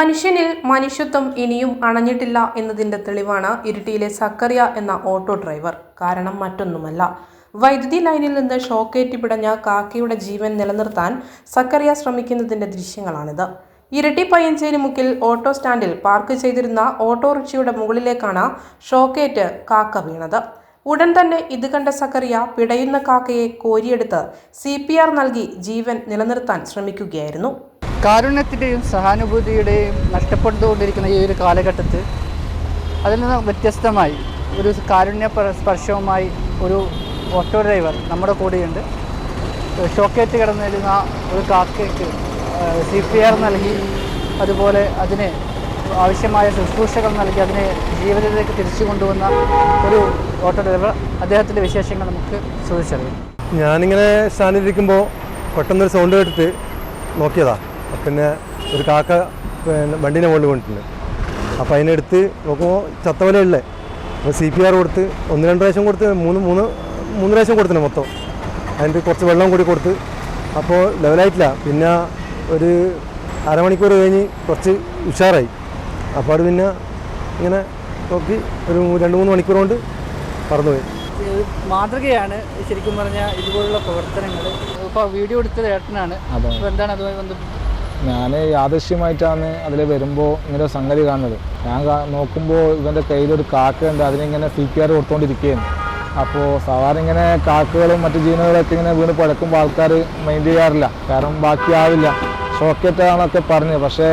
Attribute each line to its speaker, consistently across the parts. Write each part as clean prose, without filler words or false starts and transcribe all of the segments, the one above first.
Speaker 1: മനുഷ്യനിൽ മനുഷ്യത്വം ഇനിയും അണഞ്ഞിട്ടില്ല എന്നതിന്റെ തെളിവാണ് ഇരിട്ടിയിലെ സക്കറിയ എന്ന ഓട്ടോ ഡ്രൈവർ. കാരണം മറ്റൊന്നുമല്ല, വൈദ്യുതി ലൈനിൽ നിന്ന് ഷോക്കേറ്റ് പിടഞ്ഞ കാക്കയുടെ ജീവൻ നിലനിർത്താൻ സക്കറിയ ശ്രമിക്കുന്നതിന്റെ ദൃശ്യങ്ങളാണിത്. ഇരിട്ടി പയ്യഞ്ചേരി മുക്കിൽ ഓട്ടോ സ്റ്റാൻഡിൽ പാർക്ക് ചെയ്തിരുന്ന ഓട്ടോറിക്ഷയുടെ മുകളിലേക്കാണ് ഷോക്കേറ്റ് കാക്ക വീണത്. ഉടൻ തന്നെ ഇത് കണ്ട സക്കറിയ പിടയുന്ന കാക്കയെ കോരിയെടുത്ത് CPR നൽകി ജീവൻ നിലനിർത്താൻ ശ്രമിക്കുകയായിരുന്നു.
Speaker 2: കാരുണ്യത്തിൻ്റെയും സഹാനുഭൂതിയുടെയും നഷ്ടപ്പെട്ടുകൊണ്ടിരിക്കുന്ന ഈ ഒരു കാലഘട്ടത്തിൽ അതിൽ നിന്ന് വ്യത്യസ്തമായി ഒരു കാരുണ്യ സ്പർശവുമായി ഒരു ഓട്ടോ ഡ്രൈവർ നമ്മുടെ കൂടെയുണ്ട്. ഷോക്കേറ്റ് കിടന്നിരുന്ന ഒരു കാക്കയ്ക്ക് CPR നൽകി, അതുപോലെ അതിന് ആവശ്യമായ ശുശ്രൂഷകൾ നൽകി അതിനെ ജീവിതത്തിലേക്ക് തിരിച്ചു കൊണ്ടുവന്ന ഒരു ഓട്ടോ ഡ്രൈവർ. അദ്ദേഹത്തിൻ്റെ വിശേഷങ്ങൾ നമുക്ക് ചോദിച്ചറിയാം.
Speaker 3: ഞാനിങ്ങനെ സ്റ്റാൻഡിലിരിക്കുമ്പോൾ പെട്ടെന്നൊരു സൗണ്ട് കേട്ടിട്ട് നോക്കിയതാ. പിന്നെ ഒരു കാക്ക വണ്ടീനെ മുകളിൽ കൊണ്ടിട്ടുണ്ട്. അപ്പോൾ അതിനെടുത്ത് നോക്കുമ്പോൾ ചത്തവലയുള്ളേ. അപ്പോൾ CPR കൊടുത്ത് 1-2 പ്രാവശ്യം കൊടുത്ത് മൂന്ന് പ്രാവശ്യം കൊടുത്തിട്ടുണ്ട് മൊത്തം. അതിൻ്റെ കുറച്ച് വെള്ളം കൂടി കൊടുത്ത് അപ്പോൾ ലെവലായിട്ടില്ല. പിന്നെ ഒരു അരമണിക്കൂർ കഴിഞ്ഞ് കുറച്ച് ഉഷാറായി. അപ്പോൾ അത് പിന്നെ ഇങ്ങനെ നോക്കി ഒരു 2-3 മണിക്കൂർ കൊണ്ട് പറന്നുപോയി.
Speaker 2: മാതൃകയാണ് ശരിക്കും പറഞ്ഞാൽ ഇതുപോലുള്ള പ്രവർത്തനങ്ങൾ. ഇപ്പോൾ വീഡിയോ എടുത്തത് ഏട്ടനാണ്. അപ്പോൾ എന്താണ് അതുമായി ബന്ധപ്പെട്ട്?
Speaker 4: ഞാൻ യാദൃശ്യമായിട്ടാണ് അതിൽ വരുമ്പോൾ ഇങ്ങനെ സംഗതി കാണുന്നത്. ഞാൻ നോക്കുമ്പോൾ ഇവൻ്റെ കയ്യിലൊരു കാക്കയുണ്ട്, അതിനിങ്ങനെ CPR കൊടുത്തുകൊണ്ടിരിക്കുകയാണ്. അപ്പോൾ സാധാരണ ഇങ്ങനെ കാക്കകളും മറ്റു ജീവനുകളൊക്കെ ഇങ്ങനെ വീണ് പഴക്കുമ്പോൾ ആൾക്കാർ മൈൻഡ് ചെയ്യാറില്ല, കാരണം ബാക്കിയാവില്ല, ഷോക്കേറ്റാണെന്നൊക്കെ പറഞ്ഞു. പക്ഷേ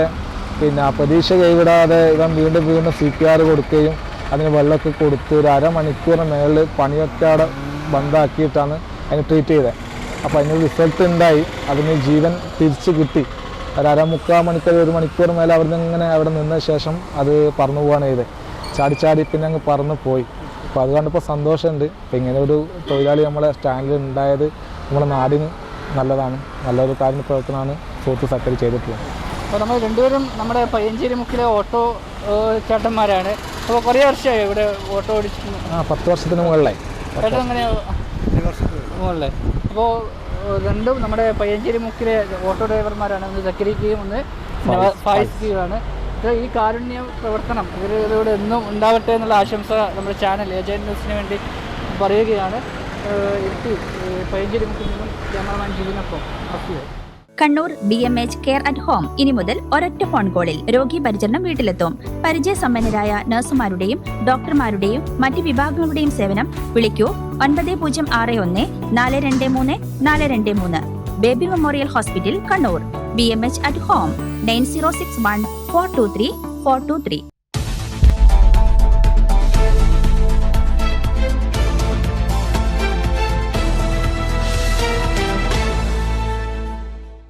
Speaker 4: പിന്നെ പ്രതീക്ഷ കൈവിടാതെ ഇവൻ വീണ്ടും CPR കൊടുക്കുകയും അതിന് വെള്ളമൊക്കെ കൊടുത്ത് ഒരു അരമണിക്കൂറിന് മേളിൽ പണിയൊക്കെ അവിടെ ബന്ധാക്കിയിട്ടാണ് അതിന് ട്രീറ്റ് ചെയ്തത്. അപ്പോൾ അതിനൊരു റിസൾട്ട് ഉണ്ടായി, അതിന് ജീവൻ തിരിച്ച് കിട്ടി. ഒരു 1 മണിക്കൂർ മേലെ അവിടെ നിന്ന ശേഷം അത് പറന്നു പോവുകയാണ് ചെയ്തത്. ചാടി പിന്നെ അങ്ങ് പറന്നു പോയി. അപ്പോൾ അത് കണ്ടപ്പോൾ സന്തോഷമുണ്ട്. അപ്പോൾ ഇങ്ങനെ ഒരു തൊഴിലാളി നമ്മളെ സ്റ്റാൻഡിൽ ഉണ്ടായത് നമ്മുടെ നാടിന് നല്ലതാണ്, നല്ലൊരു കാര്യം പ്രവർത്തനമാണ് സുഹൃത്ത് സക്കറി ചെയ്തിട്ടുള്ളത്.
Speaker 2: അപ്പോൾ നമ്മൾ രണ്ടുപേരും നമ്മുടെ പയ്യഞ്ചേരി മുക്കിലെ ഓട്ടോ ചേട്ടന്മാരാണ്. അപ്പോൾ കുറേ വർഷമായി ഇവിടെ ഓട്ടോ ഓടിച്ചിട്ടുണ്ട്.
Speaker 4: 10 വർഷത്തിന് മുകളിലായി.
Speaker 2: ചേട്ടൻ എങ്ങനെ മുകളിലായി? അപ്പോൾ രണ്ടും നമ്മുടെ പയ്യഞ്ചേരി മുക്കിലെ ഓട്ടോ ഡ്രൈവർമാരാണ്. ഒന്ന് സക്കരിക്കുകയും ഒന്ന് ഫായിസ്ക്കുകയാണ്. ഈ കാരുണ്യ പ്രവർത്തനം ഇവരിലൂടെ എന്നും ഉണ്ടാവട്ടെ എന്നുള്ള ആശംസ നമ്മുടെ ചാനൽ ഏജന്റ് ന്യൂസിന് വേണ്ടി പറയുകയാണ്. പയ്യഞ്ചേരി മുക്കിൽ നിന്നും ക്യാമറമാൻ ജിവിനൊപ്പം Afsal.
Speaker 5: Kannur BMH care at home ഇനി മുതൽ ഒരൊറ്റ ഫോൺ കോളിൽ രോഗി പരിചരണം വീട്ടിലെത്തും. പരിചയസമ്പന്നരായ നഴ്സുമാരുടെയും ഡോക്ടർമാരുടെയും മറ്റ് വിഭാഗങ്ങളുടെയും സേവനം വിളിക്കൂ 9061 423 423. Baby memorial hospital, Kannur. BMH at home 9061 423 423.